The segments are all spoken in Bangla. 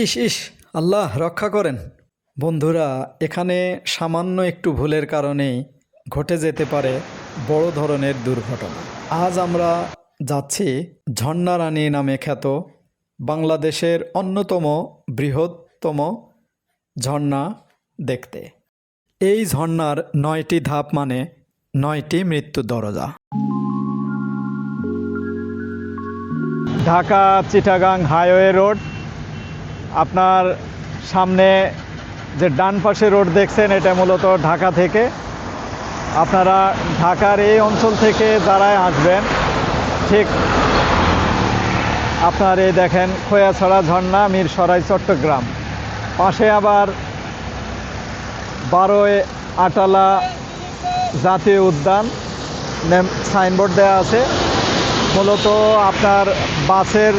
ইস ইস, আল্লাহ রক্ষা করেন। বন্ধুরা, এখানে সামান্য একটু ভুলের কারণেই ঘটে যেতে পারে বড় ধরনের দুর্ঘটনা। আজ আমরা যাচ্ছি ঝর্ণা রানী নামে খ্যাত বাংলাদেশের অন্যতম বৃহত্তম ঝর্ণা দেখতে। এই ঝর্ণার ৯টি ধাপ মানে ৯টি মৃত্যুর দরজা। Dhaka Chittagong highway road. আপনার সামনে যে ডান পাশে রোড দেখছেন, এটা মূলত ঢাকা থেকে। আপনারা ঢাকার এই অঞ্চল থেকে যারাই আসবেন, ঠিক আপনার এই দেখেন খোয়াছড়া ঝর্ণা, মিরসরাই, চট্টগ্রাম। পাশে আবার 12 আটালা জাতীয় উদ্যান সাইনবোর্ড দেওয়া আছে। মূলত আপনার বাসের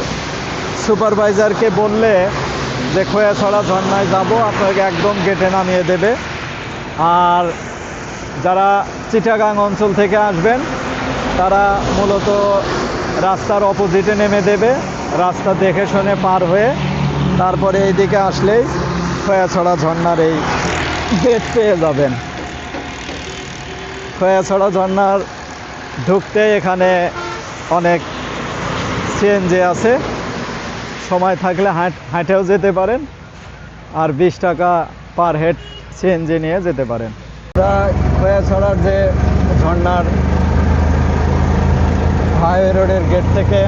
সুপারভাইজারকে বললে যে খোয়াছড়া ঝর্ণায় যাব, আপনাকে একদম গেটে নামিয়ে দেবে। আর যারা চিটাগাং অঞ্চল থেকে আসবেন, তারা মূলত রাস্তার অপোজিটে নেমে দেবে। রাস্তা দেখে শুনে পার হয়ে তারপরে এইদিকে আসলেই খোয়াছড়া ঝর্ণার এই গেট পেয়ে যাবেন। খোয়াছড়া ঝর্ণার ঢুকতে এখানে অনেক সিএনজি আছে, সময় থাকলে হাঁটেও যেতে পারেন, আর 20 টাকা পার হেড সিএনজি নিয়ে যেতে পারেন। খোয়াছড়ার যে ঝর্ণার হাইওয়ে রোডের গেট থেকে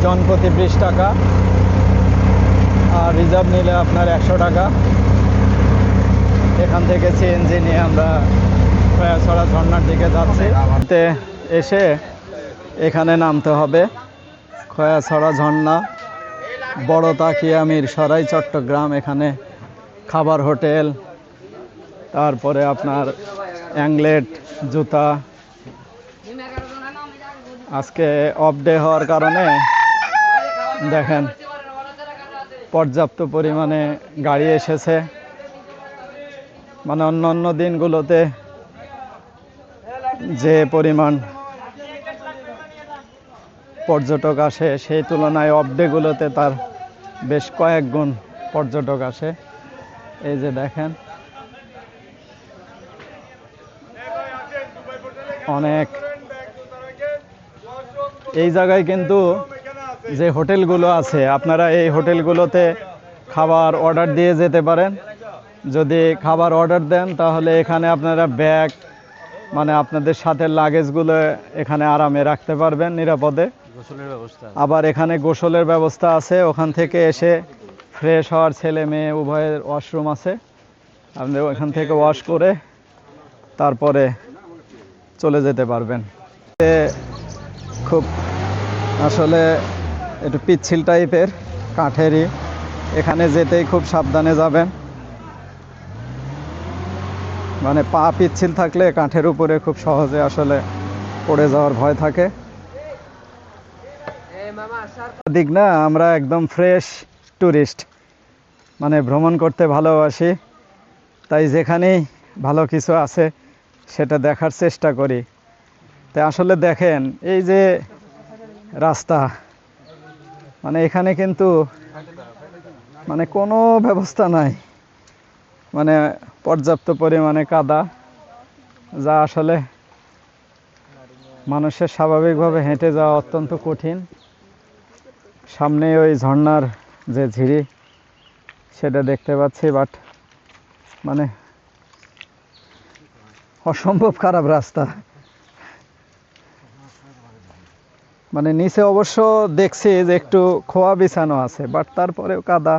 জনপ্রতি 20 টাকা, আর রিজার্ভ নিলে আপনার 100 টাকা। এখান থেকে সিএনজি নিয়ে আমরা খোয়াছড়া ঝর্ণার দিকে যাচ্ছি। এসে এখানে নামতে হবে। খোয়াছড়া ঝর্ণা, বড় তাকিয়া, মিরসরাই, চট্টগ্রাম। এখানে খাবার হোটেল, তারপরে আপনার অ্যাংলেট, জুতা। আজকে অফ ডে হওয়ার কারণে দেখেন পর্যাপ্ত পরিমাণে গাড়ি এসেছে। মানে অন্য দিনগুলোতে যে পরিমাণ পর্যটক আসে, সেই তুলনায় অফ ডেগুলোতে তার বেশ কয়েক গুণ পর্যটক আসে। এই যে দেখেন অনেক। এই জায়গায় কিন্তু যে হোটেলগুলো আছে, আপনারা এই হোটেলগুলোতে খাবার অর্ডার দিয়ে যেতে পারেন। যদি খাবার অর্ডার দেন, তাহলে এখানে আপনারা ব্যাগ, মানে আপনাদের সাথে লাগেজগুলো এখানে আরামে রাখতে পারবেন নিরাপদে। আবার এখানে গোসলের ব্যবস্থা আছে। ওখান থেকে এসে ফ্রেশ হওয়ার ছেলে মেয়ে উভয়ের ওয়াশরুম আছে। আপনি ওখান থেকে ওয়াশ করে তারপরে চলে যেতে পারবেন। খুব আসলে একটু পিচ্ছিল টাইপের, কাঠেরই। এখানে যেতেই খুব সাবধানে যাবেন। মানে পা পিচ্ছিল থাকলে কাঠের উপরে খুব সহজে আসলে পড়ে যাওয়ার ভয় থাকে। দিক না, আমরা একদম ফ্রেশ ট্যুরিস্ট, মানে ভ্রমণ করতে ভালোবাসি। তাই যেখানেই ভালো কিছু আছে সেটা দেখার চেষ্টা করি। তাই আসলে দেখেন এই যে রাস্তা, মানে এখানে কিন্তু মানে কোনো ব্যবস্থা নাই, মানে পর্যাপ্ত পরিমাণে কাদা, যা আসলে মানুষের স্বাভাবিকভাবে হেঁটে যাওয়া অত্যন্ত কঠিন। সামনে ওই ঝর্ণার যে ঝিরি, সেটা দেখতে পাচ্ছি, বাট মানে অসম্ভব খারাপ রাস্তা। মানে নিচে অবশ্য দেখছি যে একটু খোয়া বিছানো আছে, বাট তারপরেও কাদা।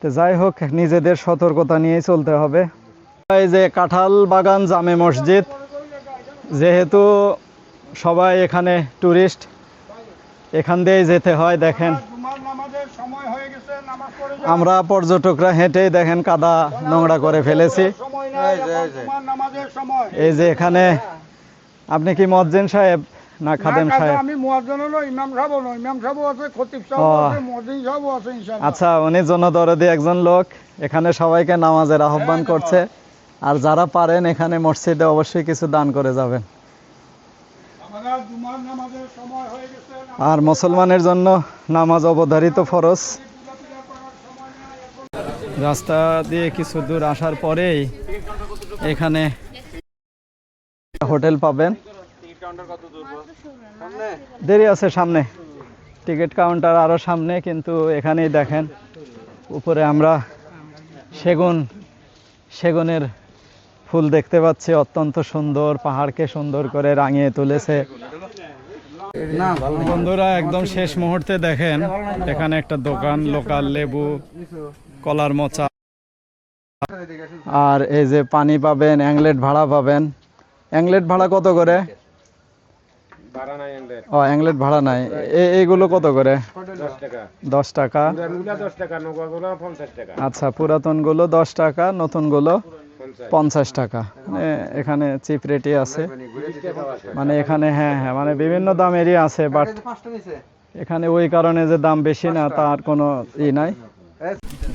তো যাই হোক, নিজেদের সতর্কতা নিয়েই চলতে হবে। এই যে কাঁঠাল বাগান জামে মসজিদ, যেহেতু সবাই এখানে ট্যুরিস্ট, এখান দিয়েই যেতে হয়। দেখেন আমরা পর্যটকরা হেঁটেই দেখেন কাদা নোংরা করে ফেলেছি। এই যে এখানে, আপনি কি মুয়াজ্জিন সাহেব না খাদেম সাহেব? আমি মুয়াজ্জিন হলো, ইমাম সাহেব হলো, ইমাম সাহেব আছে, খতিব সাহেব আছে, মুয়াজ্জিন সাহেব আছে ইনশাআল্লাহ। আচ্ছা, উনি জনদরদি একজন লোক, এখানে সবাইকে নামাজের আহ্বান করছে। আর যারা পারেন এখানে মসজিদে অবশ্যই কিছু দান করে যাবেন। আমাদের জুমার নামাজের সময় হয়ে গেছে। আর মুসলমানের জন্য নামাজ অবধারিত ফরজ। রাস্তা দিয়ে কিছু দূর আসার পরেই এখানে হোটেল পাবেন। দেরি আছে সামনে, টিকিট কাউন্টার আরও সামনে, কিন্তু এখানেই দেখেন উপরে আমরা সেগুনের ফুল দেখতে পাচ্ছি, অত্যন্ত সুন্দর, পাহাড়কে সুন্দর করে রাঙিয়ে তুলেছে। বন্ধুরা একদম শেষ মুহূর্তে দেখেন এখানে একটা দোকান, লোকাল লেবু, কলার মোচা, আর এই যে পানি পাবেন, অ্যাংলেট ভাড়া পাবেন। অ্যাংলেট ভাড়া কত করে? ও অ্যাংলেট ভাড়া নাই। এইগুলো কত করে? 10 টাকা। আচ্ছা, পুরাতনগুলো 10 টাকা, নতুনগুলো 50 টাকা। এখানে চিপ রেটই আছে, মানে এখানে হ্যাঁ হ্যাঁ মানে বিভিন্ন দামেরই আছে, বাট এখানে ওই কারণে যে দাম বেশি না তার কোনো ই নাই।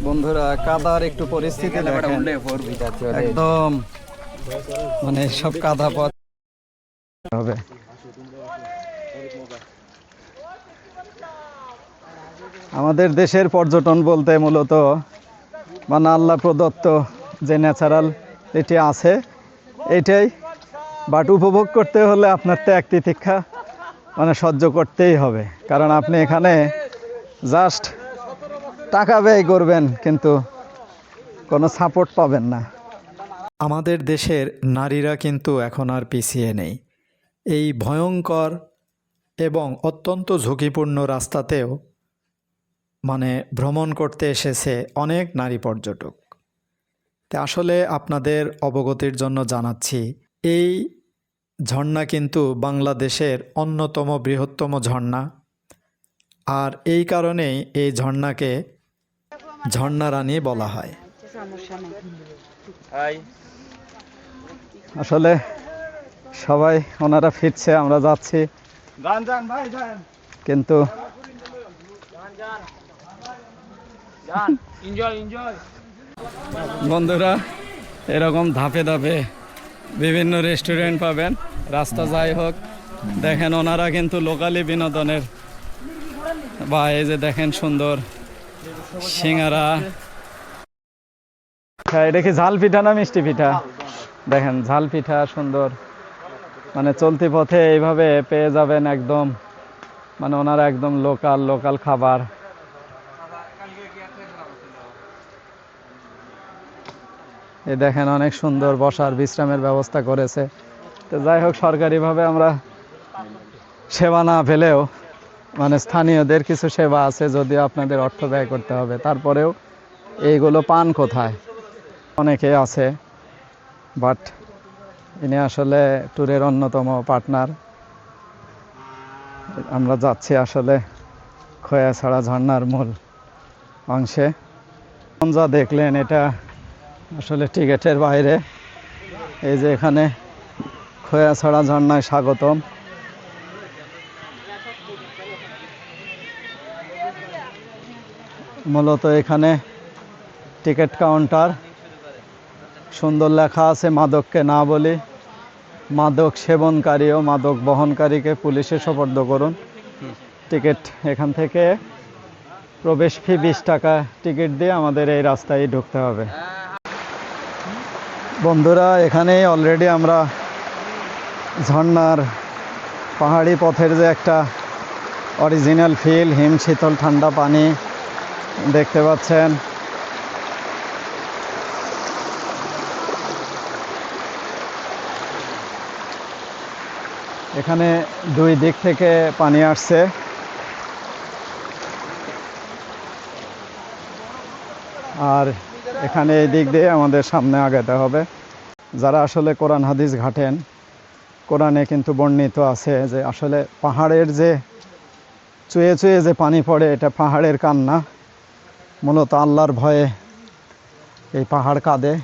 বন্ধুরা কাদার একটু পরিস্থিতি দেখেন, একদম মানে সব কাদা পথ হবে। আমাদের দেশের পর্যটন বলতে মূলত মানে আল্লাহ প্রদত্ত যে ন্যাচারাল এটি আছে এইটাই, বাট উপভোগ করতে হলে আপনার ত্যাগ তিতিক্ষা মানে সহ্য করতেই হবে, কারণ আপনি এখানে জাস্ট টাকা ব্যয় করবেন কিন্তু কোনো সাপোর্ট পাবেন না। আমাদের দেশের নারীরা কিন্তু এখন আর পিছিয়ে নেই। এই ভয়ঙ্কর এবং অত্যন্ত ঝুঁকিপূর্ণ রাস্তাতেও মানে ভ্রমণ করতে এসেছে অনেক নারী পর্যটক। তা আসলে আপনাদের অবগতির জন্য জানাচ্ছি, এই ঝর্ণা কিন্তু বাংলাদেশের অন্যতম বৃহত্তম ঝর্ণা, আর এই কারণেই এই ঝর্ণাকে ঝর্ণা রানী বলা হয়। আসলে সবাই ওনারা ফিরছে, আমরা যাচ্ছি, কিন্তু বন্ধুরা এরকম ধাপে ধাপে বিভিন্ন রেস্টুরেন্ট পাবেন। রাস্তা যাই হোক, দেখেন ওনারা কিন্তু লোকালি বিনোদনের, বা এই যে দেখেন সুন্দর সিঙ্গারা। এটা কি ঝাল পিঠা না মিষ্টি পিঠা? দেখেন ঝাল পিঠা সুন্দর, মানে চলতি পথে এইভাবে পেয়ে যাবেন একদম, মানে ওনারা একদম লোকাল খাবার। এই দেখেন অনেক সুন্দর বসার বিশ্রামের ব্যবস্থা করেছে। তো যাই হোক, সরকারিভাবে আমরা সেবা না পেলেও মানে স্থানীয়দের কিছু সেবা আছে, যদিও আপনাদের অর্থ ব্যয় করতে হবে, তারপরেও এইগুলো পান কোথায়? অনেকে আছে, বাট ইনি আসলে ট্যুরের অন্যতম পার্টনার। আমরা যাচ্ছি আসলে খোয়াছড়া ঝর্ণার মূল অংশে। যা দেখলেন এটা আসলে টিকেটের বাইরে। এই যে এখানে খোয়াছড়া ঝর্ণায় স্বাগতম। মূলত এখানে টিকিট কাউন্টার, সুন্দর লেখা আছে মাদককে না বলি, মাদক সেবনকারী ও মাদক বহনকারীকে পুলিশে সোপর্দ করুন। টিকিট এখান থেকে প্রবেশ ফি 20 টাকা টিকিট দিয়ে আমাদের এই রাস্তায় ঢুকতে হবে। বন্ধুরা এখানেই অলরেডি আমরা ঝর্ণার পাহাড়ি পথের যে একটা অরিজিনাল ফিল, হিম শীতল ঠান্ডা পানি দেখতে পাচ্ছেন। এখানে দুই দিক থেকে পানি আসছে, আর এখানে এই দিক দিয়ে আমাদের সামনে আগাতে হবে। যারা আসলে কোরআন হাদিস ঘাটেন, কোরআনে কিন্তু বর্ণিত আছে যে আসলে পাহাড়ের যে চুয়ে চুয়ে যে পানি পড়ে এটা পাহাড়ের কান্না। মূলত আল্লাহর ভয়ে এই পাহাড় কাঁদে।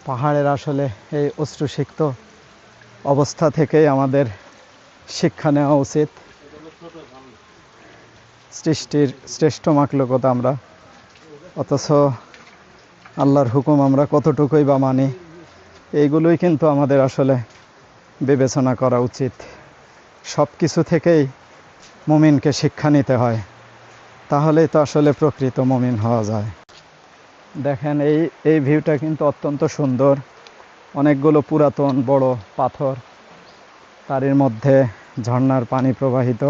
পাহাড়ের আসলে এই অশ্রুসিক্ত অবস্থা থেকেই আমাদের শিক্ষা নেওয়া উচিত। সৃষ্টির শ্রেষ্ঠ মাখলুকত আমরা, অথচ আল্লাহর হুকুম আমরা কতটুকুই বা মানি, এইগুলোই কিন্তু আমাদের আসলে বিবেচনা করা উচিত। সব কিছু থেকেই মুমিনকে শিক্ষা নিতে হয়, তাহলেই তো আসলে প্রকৃত মুমিন হওয়া যায়। দেখেন এই ভিউটা কিন্তু অত্যন্ত সুন্দর, অনেকগুলো পুরাতন বড় পাথর, তারই মধ্যে ঝর্ণার পানি প্রবাহিত।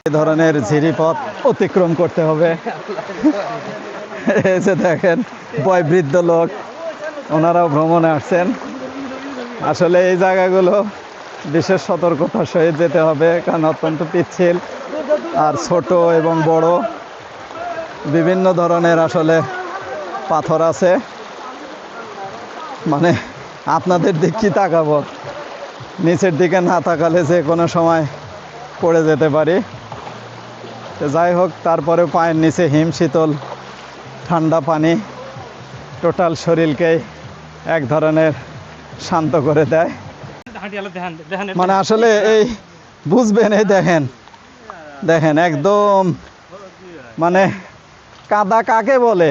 এই ধরনের ঝিরিপথ অতিক্রম করতে হবে। এই যে দেখেন বয়োবৃদ্ধ লোক, ওনারাও ভ্রমণে আসছেন। আসলে এই জায়গাগুলো বিশেষ সতর্কতার সহিত যেতে হবে, কারণ অত্যন্ত পিচ্ছিল আর ছোট এবং বড় বিভিন্ন ধরনের আসলে পাথর আছে। মানে আপনাদের দিক কি তাকাবো, নিচের দিকে না তাকালে যে কোনো সময় পড়ে যেতে পারি। তো যাই হোক, তারপরে পায়ের নিচে হিম শীতল ঠান্ডা পানি টোটাল শরীরকেই এক ধরনের শান্ত করে দেয়। মানে আসলে এই বুঝবেন, এই দেখেন দেখেন একদম মানে কাদা কাকে বলে,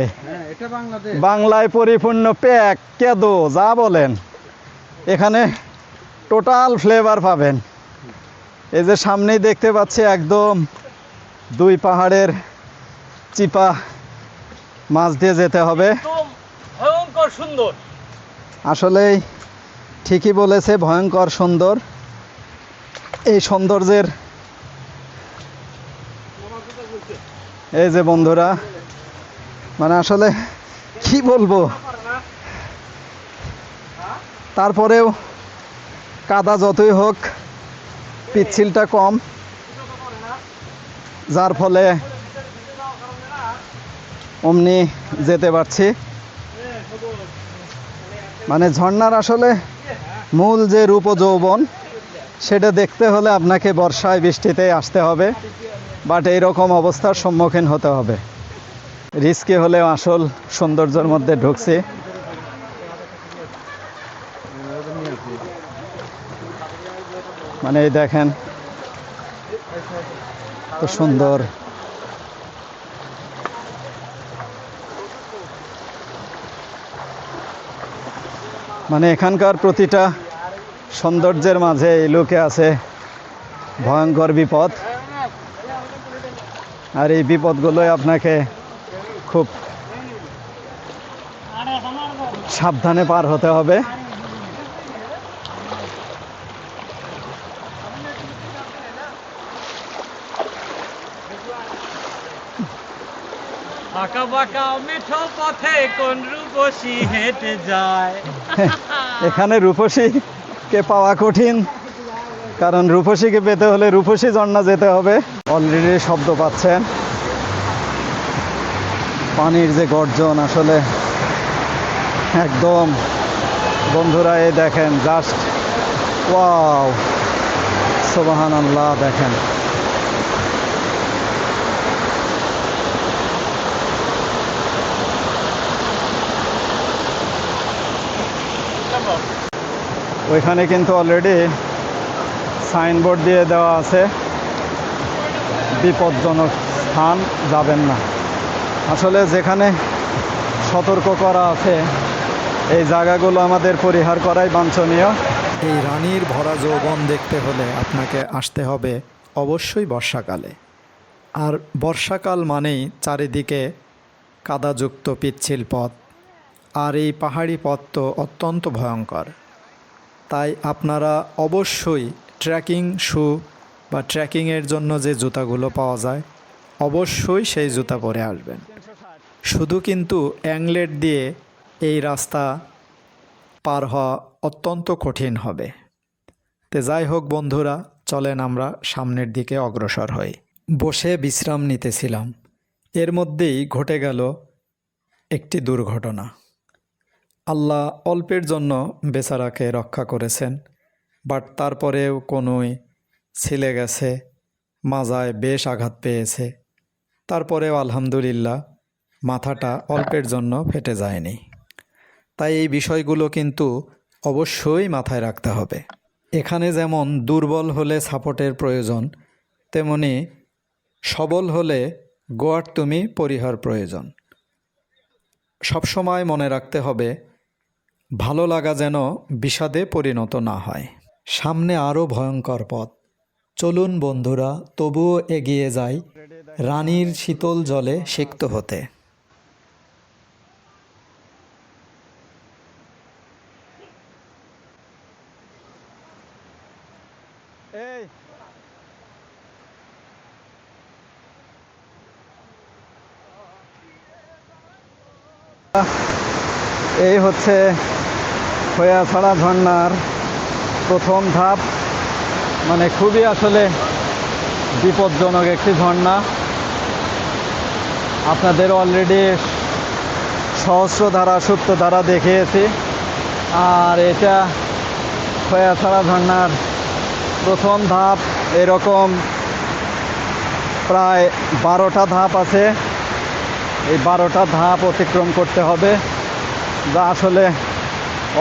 এটা বাংলাদেশ। বাংলায় পরিপূর্ণ প্যাক কেদো যা বলেন, এখানে টোটাল ফ্লেভার পাবেন। এই যে সামনেই দেখতে পাচ্ছি একদম দুই পাহাড়ের চিপা মাছ দিয়ে যেতে হবে। ভয়ঙ্কর সুন্দর। আসলেই ঠিকই বলেছে, ভয়ঙ্কর সুন্দর। এই সৌন্দর্যের এই যে বন্ধুরা, মানে আসলে কি বলবো, তারপরেও কাদা যতই হোক পিচ্ছিলটা কম, যার ফলে অমনি যেতে পারছি। মানে ঝর্ণার আসলে মূল যে রূপ যৌবন, সেটা দেখতে হলে আপনাকে বর্ষায় বৃষ্টিতে আসতে হবে, বাট এইরকম অবস্থার সম্মুখীন হতে হবে। রিস্কি হলেও আসল সৌন্দর্যের মধ্যে ঢুকছি। মানে এই দেখেন তো সুন্দর। মানে এখানকার প্রতিটা সৌন্দর্যের মাঝে লুকে আছে ভয়ঙ্কর বিপদ, আর এই বিপদগুলোই আপনাকে খুব সাবধানে পার হতে হবে। আঁকা বাঁকা মিঠো পথে কোন রূপসী হেঁটে যায়। এখানে রূপসীকে পাওয়া কঠিন, কারণ রূপসীকে পেতে হলে রূপসী ঝর্ণা যেতে হবে। অলরেডি শব্দ পাচ্ছেন, পানির যে গর্জন, আসলে একদম বন্ধুরা এই দেখেন জাস্ট ওয়াও, সুবহানাল্লাহ। দেখেন ওইখানে কিন্তু অলরেডি সাইনবোর্ড দিয়ে দেওয়া আছে, বিপজ্জনক স্থান যাবেন না। আসলে যেখানে সতর্ক করা আছে এই জায়গাগুলো আমাদের পরিহার করাই বাঞ্ছনীয়। এই রানীর ভরা যৌবন দেখতে হলে আপনাকে আসতে হবে অবশ্যই বর্ষাকালে। আর বর্ষাকাল মানেই চারিদিকে কাদাযুক্ত পিচ্ছিল পথ, আর এই পাহাড়ি পথ তো অত্যন্ত ভয়ঙ্কর। তাই আপনারা অবশ্যই ট্রেকিং শু বা ট্রেকিংয়ের জন্য যে জুতাগুলো পাওয়া যায় অবশ্যই সেই জুতা পরে আসবেন। শুধু কিন্তু অ্যাংলেট দিয়ে এই রাস্তা পার হওয়া অত্যন্ত কঠিন হবে। তো যাই হোক বন্ধুরা, চলেন আমরা সামনের দিকে অগ্রসর হই। বসে বিশ্রাম নিতেছিলাম, এর মধ্যেই ঘটে গেল একটি দুর্ঘটনা। আল্লাহ অল্পের জন্য বেচারাকে রক্ষা করেছেন, বাট তারপরেও কোনোই ছিলে গেছে, মাজায় বেশ আঘাত পেয়েছে। তারপরেও আলহামদুলিল্লাহ মাথাটা অল্পের জন্য ফেটে যায়নি। তাই এই বিষয়গুলো কিন্তু অবশ্যই মাথায় রাখতে হবে। এখানে যেমন দুর্বল হলে সাপোর্টের প্রয়োজন, তেমনি সবল হলে গোয়ার তুমি পরিহার প্রয়োজন। সবসময় মনে রাখতে হবে ভালো লাগা যেন বিষাদে পরিণত না হয়। সামনে আরও ভয়ঙ্কর পথ, চলুন বন্ধুরা তবুও এগিয়ে যাই রানীর শীতল জলে সিক্ত হতে। এই এই হচ্ছে খোয়াছড়া ঝর্ণার প্রথম ধাপ, মানে খুবই আসলে বিপজ্জনক একটি ঝর্ণা। আপনাদের অলরেডি সহস্রধারা সূত্রধারা দেখিয়েছি, আর এটা খোয়াছড়া ঝর্ণার প্রথম ধাপ। এরকম প্রায় 12টা ধাপ আছে। এই 12টা ধাপ অতিক্রম করতে হবে, যা আসলে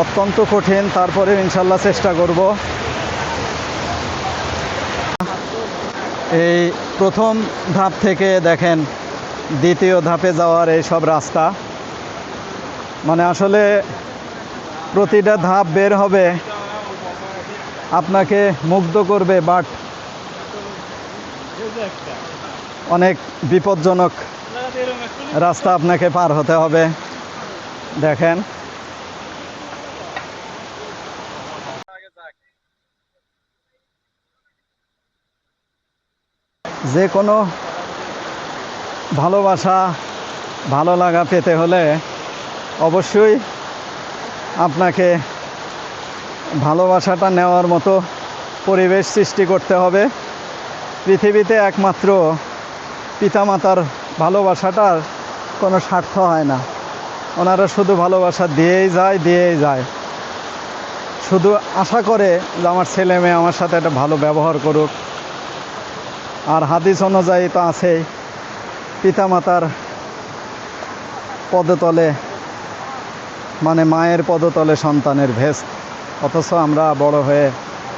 অত্যন্ত কঠিন। তারপরে ইনশাল্লাহ চেষ্টা করব। এই প্রথম ধাপ থেকে দেখেন দ্বিতীয় ধাপে যাওয়ার এই সব রাস্তা, মানে আসলে প্রতিটা ধাপ বের হবে আপনাকে মুগ্ধ করবে, বাট অনেক বিপজ্জনক রাস্তা আপনাকে পার হতে হবে। দেখেন যে কোনো ভালোবাসা ভালো লাগা পেতে হলে অবশ্যই আপনাকে ভালোবাসাটা নেওয়ার মতো পরিবেশ সৃষ্টি করতে হবে। পৃথিবীতে একমাত্র পিতামাতার ভালোবাসাটার কোনো স্বার্থ হয় না। ওনারা শুধু ভালোবাসা দিয়েই যায়, শুধু আশা করে যে আমার ছেলে মেয়ে আমার সাথে একটা ভালো ব্যবহার করুক। আর হাদিস অনুযায়ী তো আছেই, পিতামাতার পদতলে, মানে মায়ের পদতলে সন্তানের ভেস্ত। অথচ আমরা বড় হয়ে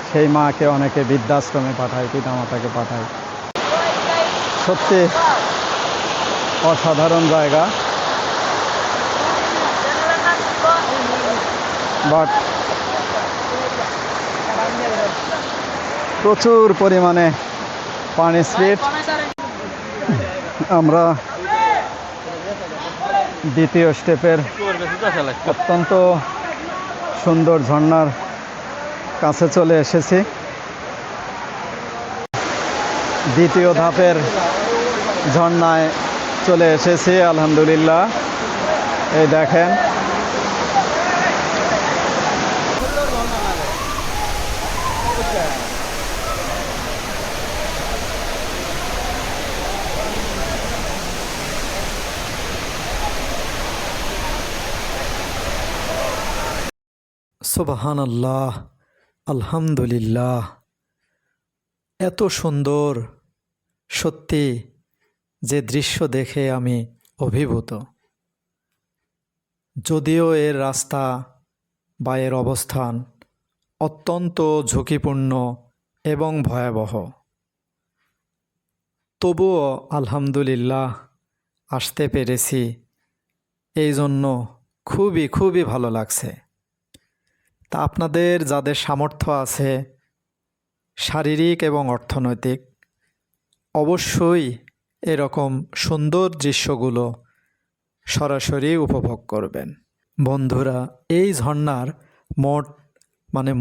সেই মাকে অনেকে বৃদ্ধাশ্রমে পাঠাই, পিতামাতাকে পাঠাই। সত্যি অসাধারণ জায়গা, বাট প্রচুর পরিমাণে পানি স্পিড। আমরা দ্বিতীয় স্টেপের অত্যন্ত সুন্দর ঝর্ণার কাছে চলে এসেছি। দ্বিতীয় ধাপের ঝর্ণায় চলে এসেছি আলহামদুলিল্লাহ। এই দেখেন সুবহানাল্লাহ, আলহামদুলিল্লাহ। এত সুন্দর, সত্যি যে দৃশ্য দেখে আমি অভিভূত। যদিও এর রাস্তা বা এর অবস্থান অত্যন্ত ঝুঁকিপূর্ণ এবং ভয়াবহ, তবুও আলহামদুলিল্লাহ আসতে পেরেছি, এই জন্য খুবই ভালো লাগছে। তা আপনাদের যাদের সামর্থ্য আছে শারীরিক এবং অর্থনৈতিক, অবশ্যই এরকম সুন্দর দৃশ্যগুলো সরাসরি উপভোগ করবেন। বন্ধুরা, এই ঝর্ণার মোট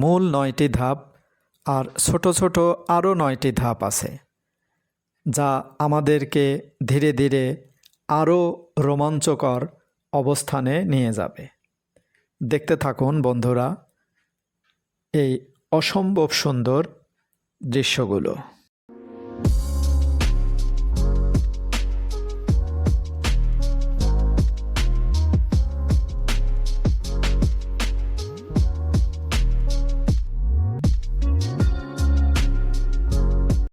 মূল 9টি ধাপ আর ছোট আরও 9টি ধাপ আছে, যা আমাদেরকে ধীরে ধীরে আরও রোমাঞ্চকর অবস্থানে নিয়ে যাবে। দেখতে থাকুন বন্ধুরা এই অসম্ভব সুন্দর দৃশ্যগুলো।